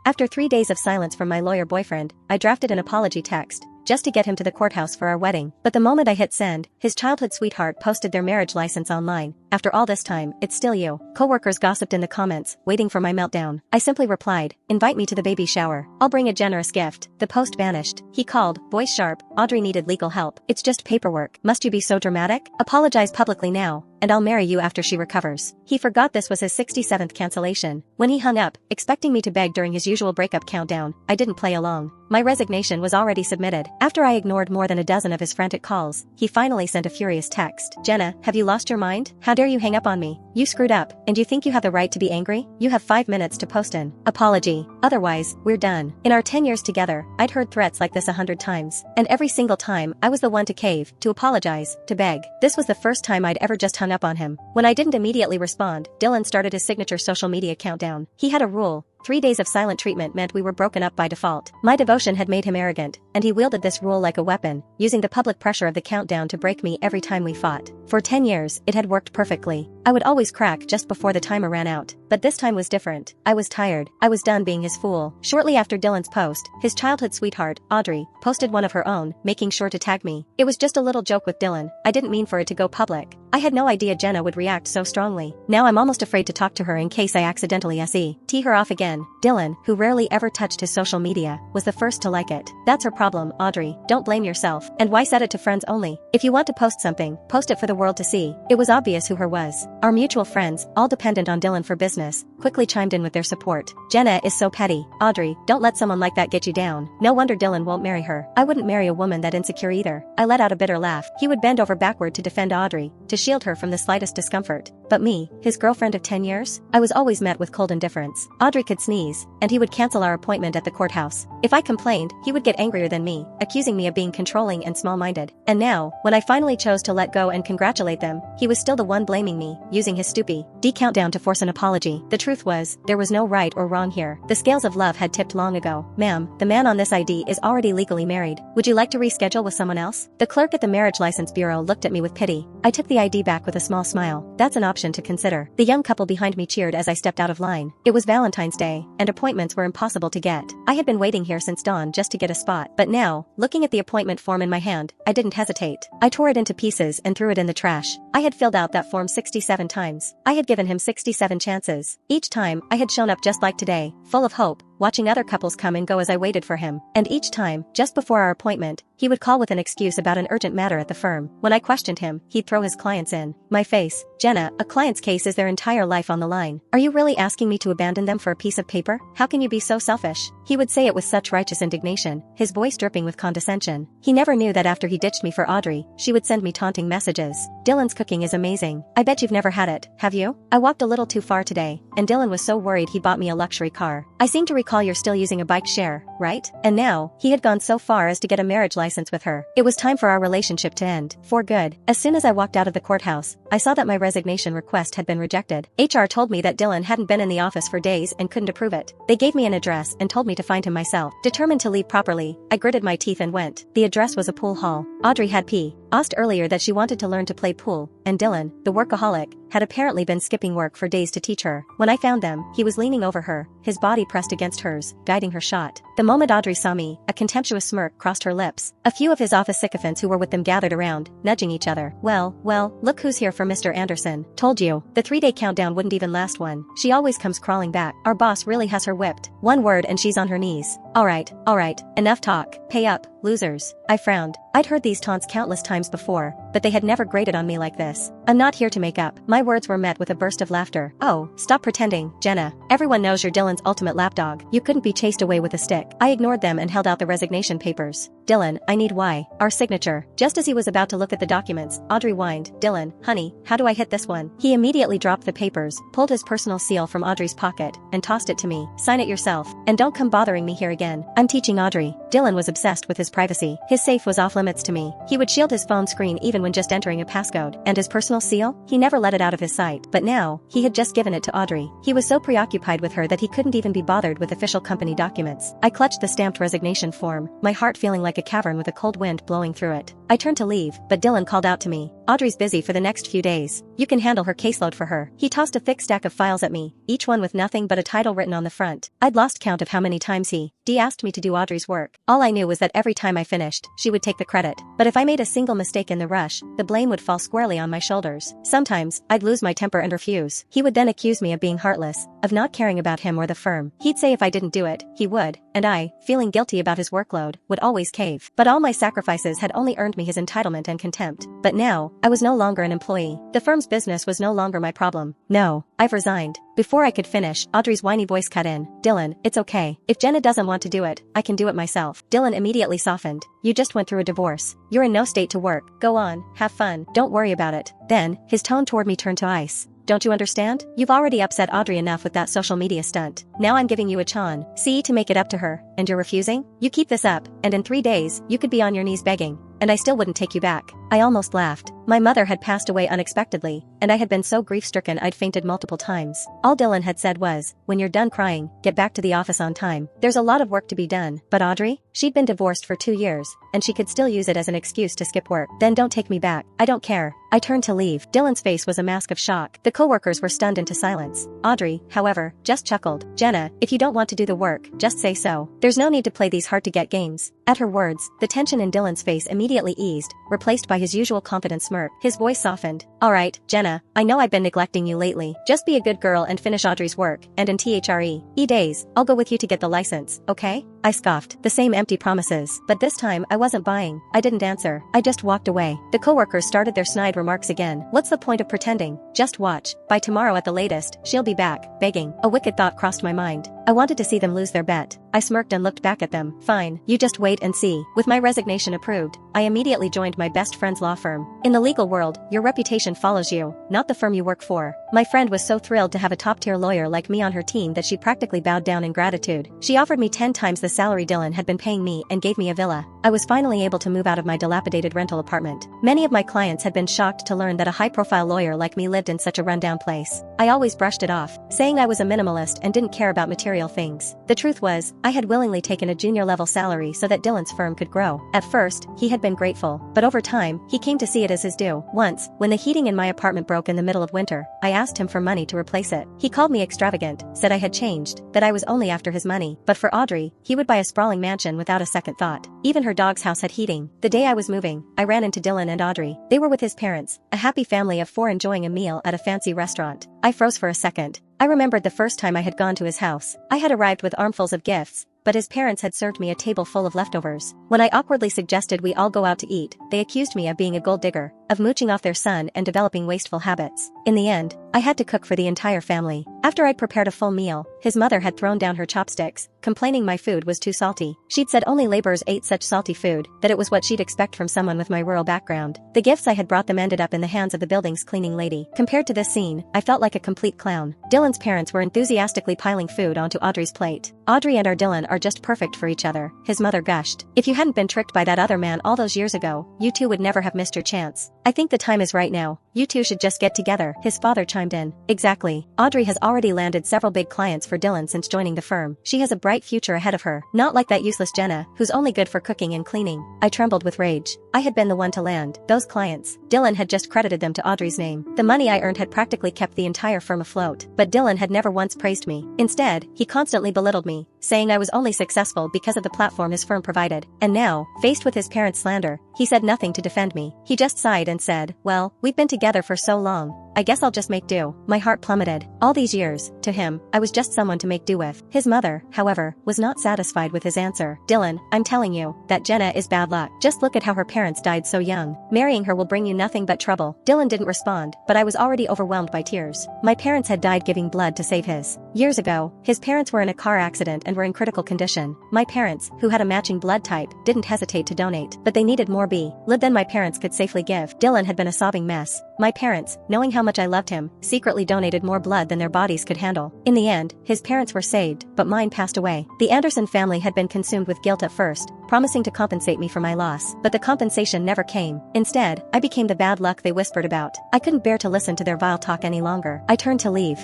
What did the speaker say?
After 3 days of silence from my lawyer boyfriend, I drafted an apology text, just to get him to the courthouse for our wedding. But the moment I hit send, his childhood sweetheart posted their marriage license online. After all this time, it's still you. Coworkers gossiped in the comments, waiting for my meltdown. I simply replied, invite me to the baby shower. I'll bring a generous gift. The post vanished. He called, voice sharp, Audrey needed legal help. It's just paperwork. Must you be so dramatic? Apologize publicly now, and I'll marry you after she recovers. He forgot this was his 67th cancellation. When he hung up, expecting me to beg during his usual breakup countdown, I didn't play along. My resignation was already submitted. After I ignored more than a dozen of his frantic calls, he finally sent a furious text. Jenna, have you lost your mind? How dare you hang up on me? You screwed up, and you think you have the right to be angry? You have 5 minutes to post an apology. Otherwise, we're done. In our 10 years together, I'd heard threats like this 100 times. And every single time, I was the one to cave, to apologize, to beg. This was the first time I'd ever just hung up on him. When I didn't immediately respond, Dylan started his signature social media countdown. He had a rule. 3 days of silent treatment meant we were broken up by default. My devotion had made him arrogant, and he wielded this rule like a weapon, using the public pressure of the countdown to break me every time we fought. For 10 years, it had worked perfectly. I would always crack just before the timer ran out. But this time was different. I was tired. I was done being his fool. Shortly after Dylan's post, his childhood sweetheart, Audrey, posted one of her own, making sure to tag me. It was just a little joke with Dylan. I didn't mean for it to go public. I had no idea Jenna would react so strongly. Now I'm almost afraid to talk to her in case I accidentally tee her off again. Dylan, who rarely ever touched his social media, was the first to like it. That's her problem, Audrey. Don't blame yourself. And why set it to friends only? If you want to post something, post it for the world to see. It was obvious who her was. Our mutual friends, all dependent on Dylan for business, quickly chimed in with their support. Jenna is so petty. Audrey, don't let someone like that get you down. No wonder Dylan won't marry her. I wouldn't marry a woman that insecure either. I let out a bitter laugh. He would bend over backward to defend Audrey, to shield her from the slightest discomfort. But me, his girlfriend of 10 years, I was always met with cold indifference. Audrey could sneeze, and he would cancel our appointment at the courthouse. If I complained, he would get angrier than me, accusing me of being controlling and small-minded. And now, when I finally chose to let go and congratulate them, he was still the one blaming me, using his stupid countdown to force an apology. The truth was, there was no right or wrong here. The scales of love had tipped long ago. Ma'am, the man on this ID is already legally married. Would you like to reschedule with someone else? The clerk at the marriage license bureau looked at me with pity. I took the ID back with a small smile. That's an option to consider. The young couple behind me cheered as I stepped out of line. It was Valentine's Day, and appointments were impossible to get. I had been waiting here since dawn just to get a spot. But now, looking at the appointment form in my hand, I didn't hesitate. I tore it into pieces and threw it in the trash. I had filled out that form 67 times. I had given him 67 chances. Each time, I had shown up just like today, full of hope, watching other couples come and go as I waited for him. And each time, just before our appointment, he would call with an excuse about an urgent matter at the firm. When I questioned him, he'd throw his clients in my face. Jenna, a client's case is their entire life on the line. Are you really asking me to abandon them for a piece of paper? How can you be so selfish? He would say it with such righteous indignation, his voice dripping with condescension. He never knew that after he ditched me for Audrey, she would send me taunting messages. Dylan's cooking is amazing. I bet you've never had it, have you? I walked a little too far today, and Dylan was so worried he bought me a luxury car. I seem to recall you're still using a bike share, right? And now, he had gone so far as to get a marriage license with her. It was time for our relationship to end, for good. As soon as I walked out of the courthouse, I saw that my resignation request had been rejected. HR told me that Dylan hadn't been in the office for days and couldn't approve it. They gave me an address and told me to find him myself. Determined to leave properly, I gritted my teeth and went. The address was a pool hall. Audrey had asked earlier that she wanted to learn to play pool, and Dylan, the workaholic, had apparently been skipping work for days to teach her. When I found them, he was leaning over her, his body pressed against hers, guiding her shot. The moment Audrey saw me, a contemptuous smirk crossed her lips. A few of his office sycophants who were with them gathered around, nudging each other. Well, look who's here for Mr. Anderson. Told you. The 3-day countdown wouldn't even last one. She always comes crawling back. Our boss really has her whipped. One word and she's on her knees. All right, enough talk. Pay up, losers. I frowned. I'd heard these taunts countless times before, but they had never grated on me like this. I'm not here to make up. My words were met with a burst of laughter. Oh, stop pretending, Jenna. Everyone knows you're Dylan's ultimate lapdog. You couldn't be chased away with a stick. I ignored them and held out the resignation papers. Dylan, I need our signature. Just as he was about to look at the documents, Audrey whined, Dylan, honey, how do I hit this one? He immediately dropped the papers, pulled his personal seal from Audrey's pocket, and tossed it to me. Sign it yourself. And don't come bothering me here again. I'm teaching Audrey. Dylan was obsessed with his privacy. His safe was off limits to me. He would shield his phone screen even when just entering a passcode. And his personal seal? He never let it out of his sight. But now, he had just given it to Audrey. He was so preoccupied with her that he couldn't even be bothered with official company documents. I clutched the stamped resignation form, my heart feeling like a cavern with a cold wind blowing through it. I turned to leave, but Dylan called out to me. Audrey's busy for the next few days. You can handle her caseload for her. He tossed a thick stack of files at me, each one with nothing but a title written on the front. I'd lost count of how many times he asked me to do Audrey's work. All I knew was that every time I finished, she would take the credit. But if I made a single mistake in the rush, the blame would fall squarely on my shoulders. Sometimes, I'd lose my temper and refuse. He would then accuse me of being heartless, of not caring about him or the firm. He'd say if I didn't do it, he would, and I, feeling guilty about his workload, would always cave. But all my sacrifices had only earned me his entitlement and contempt. But now, I was no longer an employee. The firm's business was no longer my problem. No, I've resigned. Before I could finish, Audrey's whiny voice cut in. Dylan, it's okay. If Jenna doesn't want to do it, I can do it myself. Dylan immediately softened. You just went through a divorce. You're in no state to work. Go on, have fun. Don't worry about it. Then, his tone toward me turned to ice. Don't you understand? You've already upset Audrey enough with that social media stunt. Now I'm giving you a chance to make it up to her, and you're refusing? You keep this up, and in 3 days, you could be on your knees begging, and I still wouldn't take you back. I almost laughed. My mother had passed away unexpectedly, and I had been so grief-stricken I'd fainted multiple times. All Dylan had said was, when you're done crying, get back to the office on time. There's a lot of work to be done. But Audrey? She'd been divorced for 2 years, and she could still use it as an excuse to skip work. Then don't take me back. I don't care. I turned to leave. Dylan's face was a mask of shock. The coworkers were stunned into silence. Audrey, however, just chuckled. Jenna, if you don't want to do the work, just say so. There's no need to play these hard-to-get games. At her words, the tension in Dylan's face immediately eased, replaced by his usual confident smirk. His voice softened. All right, Jenna, I know I've been neglecting you lately. Just be a good girl and finish Audrey's work, and in days, I'll go with you to get the license, okay? I scoffed. The same empty promises. But this time, I wasn't buying. I didn't answer. I just walked away. The coworkers started their snide remarks again. What's the point of pretending? Just watch. By tomorrow at the latest, she'll be back, begging. A wicked thought crossed my mind. I wanted to see them lose their bet. I smirked and looked back at them. Fine, you just wait and see. With my resignation approved, I immediately joined my best friend's law firm. In the legal world, your reputation follows you, not the firm you work for. My friend was so thrilled to have a top-tier lawyer like me on her team that she practically bowed down in gratitude. She offered me 10 times the salary Dylan had been paying me and gave me a villa. I was finally able to move out of my dilapidated rental apartment. Many of my clients had been shocked to learn that a high-profile lawyer like me lived in such a rundown place. I always brushed it off, saying I was a minimalist and didn't care about material things. The truth was, I had willingly taken a junior-level salary so that Dylan's firm could grow. At first, he had been grateful, but over time, he came to see it as his due. Once, when the heating in my apartment broke in the middle of winter, I asked him for money to replace it. He called me extravagant, said I had changed, that I was only after his money. But for Audrey, he would buy a sprawling mansion without a second thought. Even her dog's house had heating. The day I was moving, I ran into Dylan and Audrey. They were with his parents, a happy family of 4 enjoying a meal at a fancy restaurant. I froze for a second. I remembered the first time I had gone to his house. I had arrived with armfuls of gifts, but his parents had served me a table full of leftovers. When I awkwardly suggested we all go out to eat, they accused me of being a gold digger, of mooching off their son and developing wasteful habits. In the end, I had to cook for the entire family. After I'd prepared a full meal, his mother had thrown down her chopsticks, complaining my food was too salty. She'd said only laborers ate such salty food, that it was what she'd expect from someone with my rural background. The gifts I had brought them ended up in the hands of the building's cleaning lady. Compared to this scene, I felt like a complete clown. Dylan's parents were enthusiastically piling food onto Audrey's plate. Audrey and our Dylan are just perfect for each other, his mother gushed. If you hadn't been tricked by that other man all those years ago, you two would never have missed your chance. I think the time is right now. You two should just get together, his father chimed in. Exactly. Audrey has already landed several big clients for Dylan since joining the firm. She has a bright future ahead of her. Not like that useless Jenna, who's only good for cooking and cleaning. I trembled with rage. I had been the one to land those clients. Dylan had just credited them to Audrey's name. The money I earned had practically kept the entire firm afloat. But Dylan had never once praised me. Instead, he constantly belittled me, saying I was only successful because of the platform his firm provided. And now, faced with his parents' slander, he said nothing to defend me. He just sighed and said, well, we've been together for so long. I guess I'll just make do. My heart plummeted. All these years, to him, I was just someone to make do with. His mother, however, was not satisfied with his answer. Dylan, I'm telling you, that Jenna is bad luck. Just look at how her parents died so young. Marrying her will bring you nothing but trouble. Dylan didn't respond, but I was already overwhelmed by tears. My parents had died giving blood to save his. Years ago, his parents were in a car accident and were in critical condition. My parents, who had a matching blood type, didn't hesitate to donate, but they needed more blood than my parents could safely give. Dylan had been a sobbing mess. My parents, knowing how much I loved him, secretly donated more blood than their bodies could handle. In the end, his parents were saved, but mine passed away. The Anderson family had been consumed with guilt at first, promising to compensate me for my loss, but the compensation never came. Instead, I became the bad luck they whispered about. I couldn't bear to listen to their vile talk any longer. I turned to leave.